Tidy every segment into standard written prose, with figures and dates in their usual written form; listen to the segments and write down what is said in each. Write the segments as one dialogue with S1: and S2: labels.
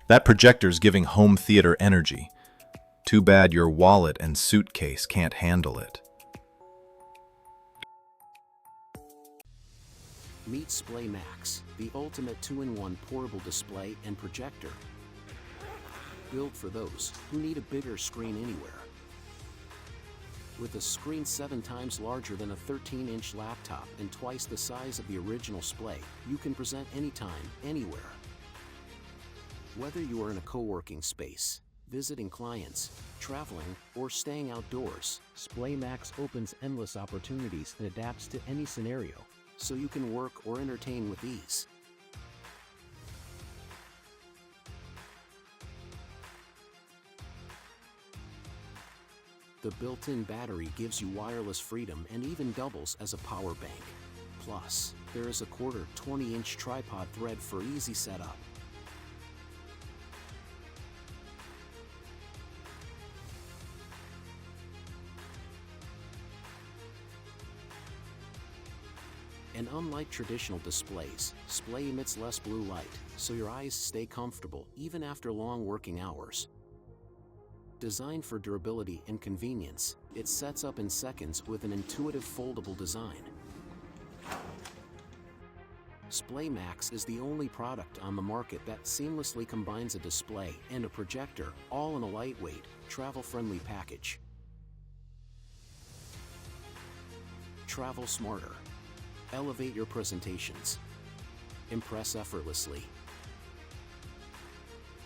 S1: That projector's giving home theater energy. Too bad your wallet and suitcase can't handle it.
S2: Meet Splay Max, the ultimate 2-in-1 portable display and projector. Built for those who need a bigger screen anywhere. With a screen 7 times larger than a 13-inch laptop and twice the size of the original Splay, you can present anytime, anywhere. Whether you are in a co-working space, visiting clients, traveling, or staying outdoors, Splay Max opens endless opportunities and adapts to any scenario, so you can work or entertain with ease. The built-in battery gives you wireless freedom and even doubles as a power bank. Plus, there is a 1/4 20-inch tripod thread for easy setup. And unlike traditional displays, Splay emits less blue light, so your eyes stay comfortable even after long working hours. Designed for durability and convenience, it sets up in seconds with an intuitive foldable design. Splay Max is the only product on the market that seamlessly combines a display and a projector, all in a lightweight, travel-friendly package. Travel smarter. Elevate your presentations. Impress effortlessly.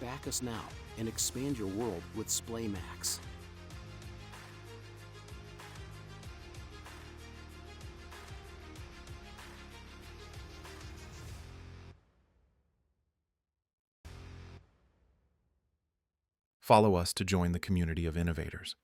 S2: Back us now and expand your world with Splay Max.
S1: Follow us to join the community of innovators.